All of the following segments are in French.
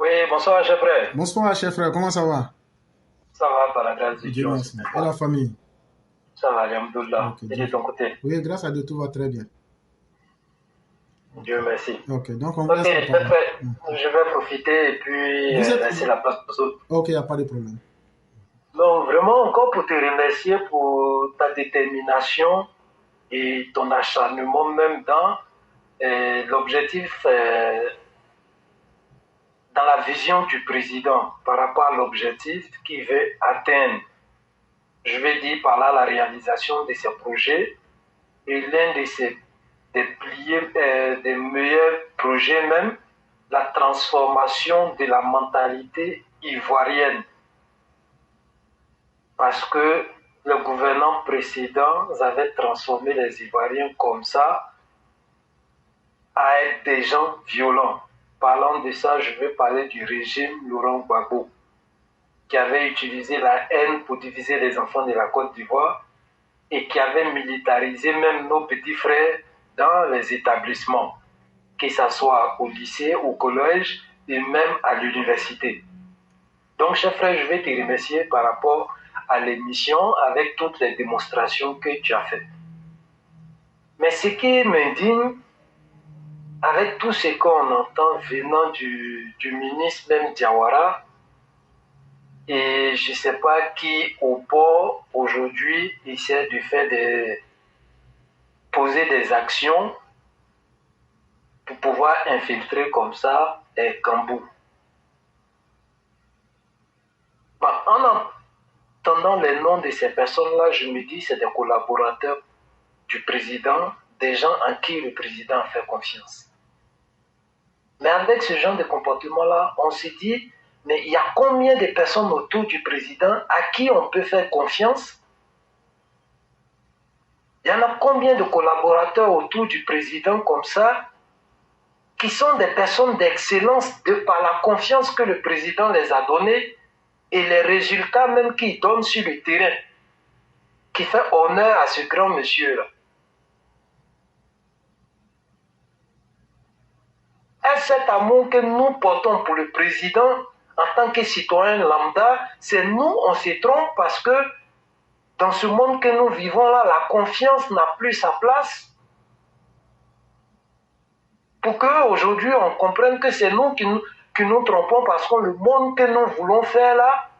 Oui, bonsoir, chef frère. Bonsoir, chef frère, comment ça va? Ça va par la grâce de Dieu Dieu, on se merci. Et défend. la famille? Ça va, alhamdoulilah. Ok, Et Dieu. de ton côté? Oui, grâce à Dieu, tout va très bien. Ok, Dieu merci. ok, donc on vous Ok, laisse la chef parole. frère, je vais profiter et puis Vous êtes... laisser la place aux autres. Ok, il n'y a pas de problème. Donc, vraiment, encore pour te remercier pour ta détermination et ton acharnement même dans l'objectif, dans la vision du président par rapport à l'objectif qu'il veut atteindre. Je vais dire par là la réalisation de ses projets et l'un de ses des meilleurs projets même, la transformation de la mentalité ivoirienne. Parce que le gouvernement précédent avait transformé les Ivoiriens comme ça à être des gens violents. Parlant de ça, je vais parler du régime Laurent Gbagbo, qui avait utilisé la haine pour diviser les enfants de la Côte d'Ivoire et qui avait militarisé même nos petits frères dans les établissements, que ce soit au lycée, au collège et même à l'université. Donc, chef frère, je vais te remercier par rapport à l'émission avec toutes les démonstrations que tu as faites. Mais ce qui m'indigne, avec tout ce qu'on entend venant du ministre même Diawara, et je ne sais pas qui au port aujourd'hui essaie de faire poser des actions pour pouvoir infiltrer comme ça Kambou. En entendant les noms de ces personnes-là, je me dis que c'est des collaborateurs du président, des gens en qui le président a fait confiance. Mais avec ce genre de comportement-là, on se dit, mais il y a combien de personnes autour du président à qui on peut faire confiance? Il y en a combien de collaborateurs autour du président comme ça qui sont des personnes d'excellence de par la confiance que le président les a donnée et les résultats même qu'ils donnent sur le terrain, qui fait honneur à ce grand monsieur-là. Est-ce cet amour que nous portons pour le président en tant que citoyen lambda, c'est nous, on se trompe parce que dans ce monde que nous vivons là, la confiance n'a plus sa place. Pour qu'aujourd'hui on comprenne que c'est nous qui nous trompons parce que le monde que nous voulons faire là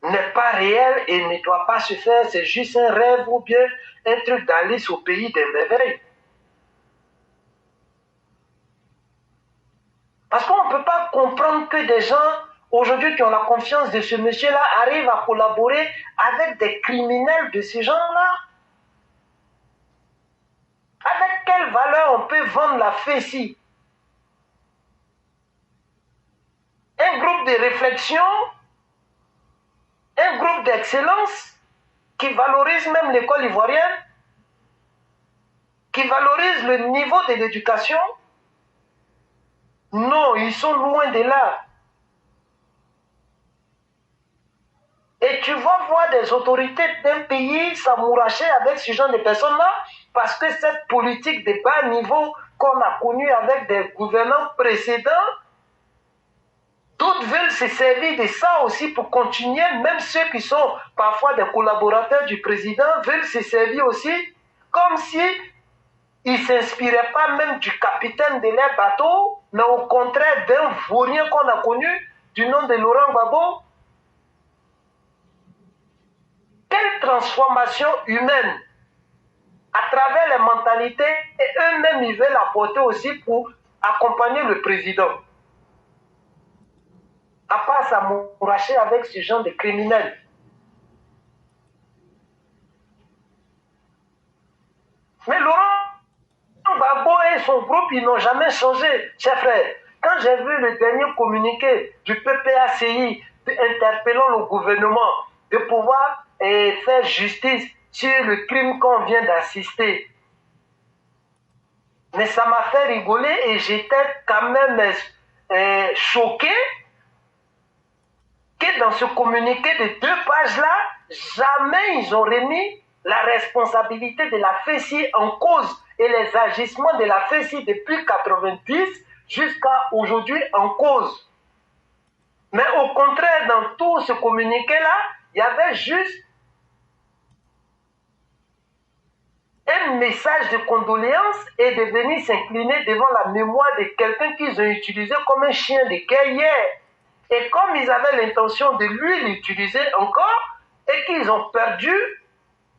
n'est pas réel et ne doit pas se faire, c'est juste un rêve ou bien un truc d'Alice au pays des merveilles. Parce qu'on ne peut pas comprendre que des gens, aujourd'hui, qui ont la confiance de ce monsieur-là, arrivent à collaborer avec des criminels de ces gens-là. Avec quelle valeur on peut vendre la fessie? Un groupe de réflexion, un groupe d'excellence qui valorise même l'école ivoirienne, qui valorise le niveau de l'éducation. Non, ils sont loin de là. Et tu vas voir des autorités d'un pays s'amouracher avec ce genre de personnes-là parce que cette politique de bas niveau qu'on a connue avec des gouvernants précédents, d'autres veulent se servir de ça aussi pour continuer, même ceux qui sont parfois des collaborateurs du président veulent se servir aussi, comme si ils ne s'inspiraient pas même du capitaine de leur bateau, mais au contraire d'un vaurien qu'on a connu, du nom de Laurent Gbagbo. Quelle transformation humaine à travers les mentalités et eux-mêmes ils veulent apporter aussi pour accompagner le président. À part s'amouracher avec ce genre de criminels. Mais Laurent Gbagbo et son groupe, ils n'ont jamais changé, chers frères. Quand j'ai vu le dernier communiqué du PPACI interpellant le gouvernement de pouvoir faire justice sur le crime qu'on vient d'assister, mais ça m'a fait rigoler et j'étais quand même choqué que dans ce communiqué de 2 pages-là, jamais ils ont remis la responsabilité de la FECI en cause et les agissements de la FECI depuis 90 jusqu'à aujourd'hui en cause. Mais au contraire, dans tout ce communiqué-là, il y avait juste un message de condoléances et de venir s'incliner devant la mémoire de quelqu'un qu'ils ont utilisé comme un chien de guerre hier. Et comme ils avaient l'intention de lui l'utiliser encore, et qu'ils ont perdu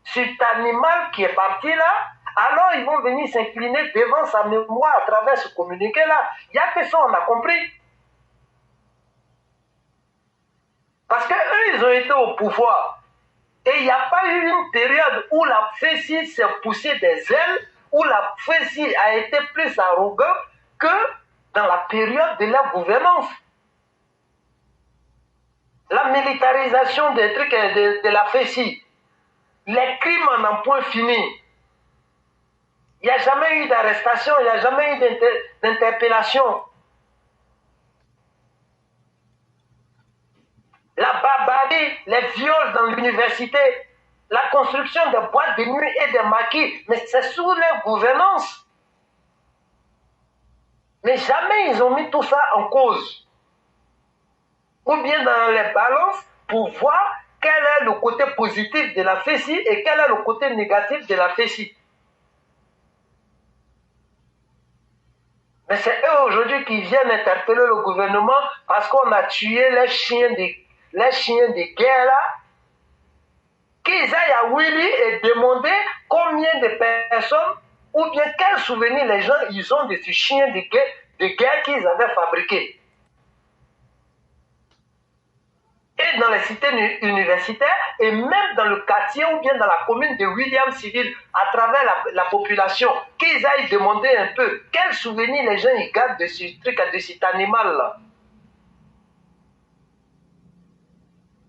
cet animal qui est parti là, alors ils vont venir s'incliner devant sa mémoire à travers ce communiqué-là. Il n'y a que ça, on a compris. Parce qu'eux, ils ont été au pouvoir. Et il n'y a pas eu une période où la FESI s'est poussée des ailes, où la FESI a été plus arrogante que dans la période de la gouvernance. La militarisation des trucs de la FESI, les crimes en un point fini. Il n'y a jamais eu d'arrestation, il n'y a jamais eu d'interpellation. La barbarie, les viols dans l'université, la construction de boîtes de nuit et de maquis, mais c'est sous leur gouvernance. Mais jamais ils ont mis tout ça en cause. Ou bien dans les balances pour voir quel est le côté positif de la FESI et quel est le côté négatif de la FESI. Mais c'est eux aujourd'hui qui viennent interpeller le gouvernement parce qu'on a tué les chiens de guerre là, qu'ils aillent à Willy et demander combien de personnes ou bien quels souvenirs les gens ils ont de ces chiens de guerre qu'ils avaient fabriqués. Et dans les cités universitaires et même dans le quartier ou bien dans la commune de William Civil, à travers la population, qu'ils aillent demander un peu quels souvenirs les gens ils gardent de ce truc, de cet animal-là.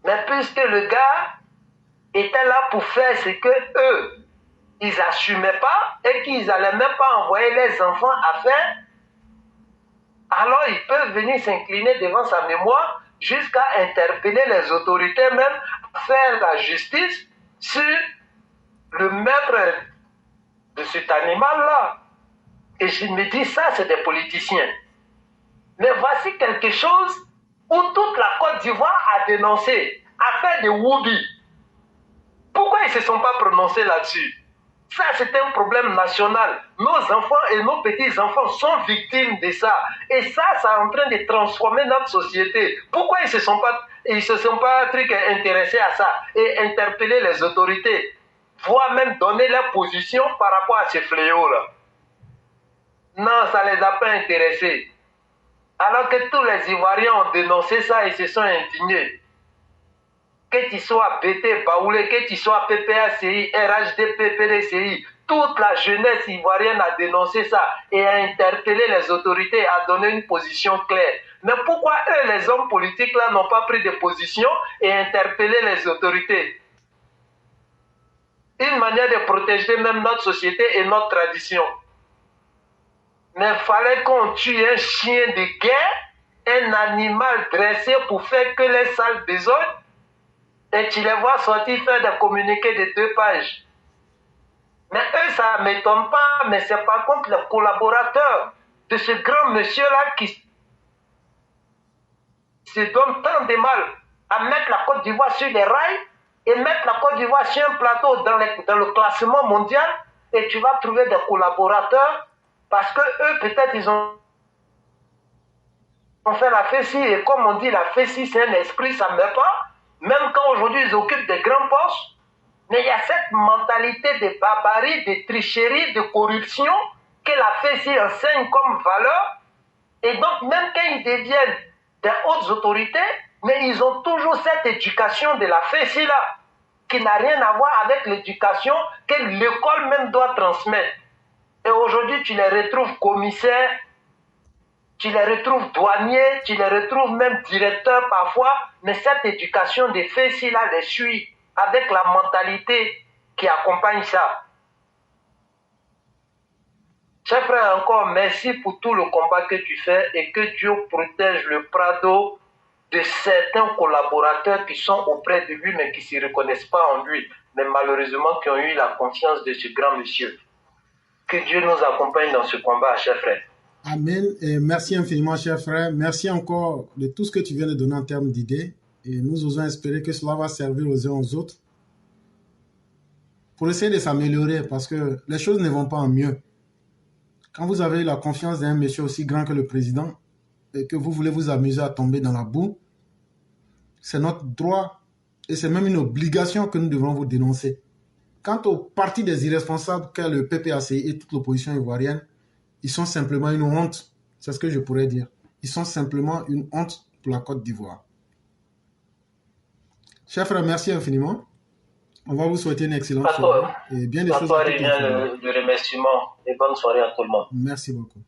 Mais puisque le gars était là pour faire ce que eux, ils n'assumaient pas et qu'ils n'allaient même pas envoyer les enfants à faire, alors ils peuvent venir s'incliner devant sa mémoire jusqu'à interpeller les autorités même, faire la justice sur le maître de cet animal-là. Et je me dis, ça, c'est des politiciens. Mais voici quelque chose où toute la Côte d'Ivoire a dénoncé, a fait des whoopis. Pourquoi ils ne se sont pas prononcés là-dessus? Ça, c'est un problème national. Nos enfants et nos petits-enfants sont victimes de ça. Et ça est en train de transformer notre société. Pourquoi ils ne se sont pas intéressés à ça et interpeller les autorités, voire même donner leur position par rapport à ces fléaux-là? Non, ça ne les a pas intéressés. Alors que tous les Ivoiriens ont dénoncé ça et se sont indignés. Que tu sois BT, Baoulé, que tu sois PPACI, RHD, PPDCI, toute la jeunesse ivoirienne a dénoncé ça et a interpellé les autorités, a donné une position claire. Mais pourquoi eux, les hommes politiques là, n'ont pas pris de position et interpellé les autorités? Une manière de protéger même notre société et notre tradition. Mais il fallait qu'on tue un chien de guerre, un animal dressé pour faire que les sales besognes, et tu les vois sortir faire des communiqués de 2 pages. Mais eux, ça ne m'étonne pas, mais c'est par contre les collaborateurs de ce grand monsieur-là qui se donne tant de mal à mettre la Côte d'Ivoire sur les rails et mettre la Côte d'Ivoire sur un plateau dans le classement mondial, et tu vas trouver des collaborateurs parce que eux, peut-être, ils ont fait la FESI, et comme on dit, la FESI, c'est un esprit, ça ne meurt pas. Même quand aujourd'hui ils occupent des grands postes, mais il y a cette mentalité de barbarie, de tricherie, de corruption que la FESI enseigne comme valeur. Et donc même quand ils deviennent des hautes autorités, mais ils ont toujours cette éducation de la FESI là, qui n'a rien à voir avec l'éducation que l'école même doit transmettre. Et aujourd'hui tu les retrouves commissaires, tu les retrouves douaniers, tu les retrouves même directeurs parfois, mais cette éducation des FESI là les suit avec la mentalité qui accompagne ça. Chers frères, encore merci pour tout le combat que tu fais et que Dieu protège le Prado de certains collaborateurs qui sont auprès de lui mais qui ne se reconnaissent pas en lui, mais malheureusement qui ont eu la confiance de ce grand monsieur. Que Dieu nous accompagne dans ce combat, chers frères. Amen. Et merci infiniment, cher frère. Merci encore de tout ce que tu viens de donner en termes d'idées. Et nous osons espérer que cela va servir aux uns aux autres pour essayer de s'améliorer parce que les choses ne vont pas en mieux. Quand vous avez la confiance d'un monsieur aussi grand que le président et que vous voulez vous amuser à tomber dans la boue, c'est notre droit et c'est même une obligation que nous devons vous dénoncer. Quant au parti des irresponsables qu'est le PPACI et toute l'opposition ivoirienne, ils sont simplement une honte. C'est ce que je pourrais dire. Ils sont simplement une honte pour la Côte d'Ivoire. Chers frères, merci infiniment. On va vous souhaiter une excellente soirée et bien des choses à toutes les familles. De remerciements et bonne soirée à tout le monde. Merci beaucoup.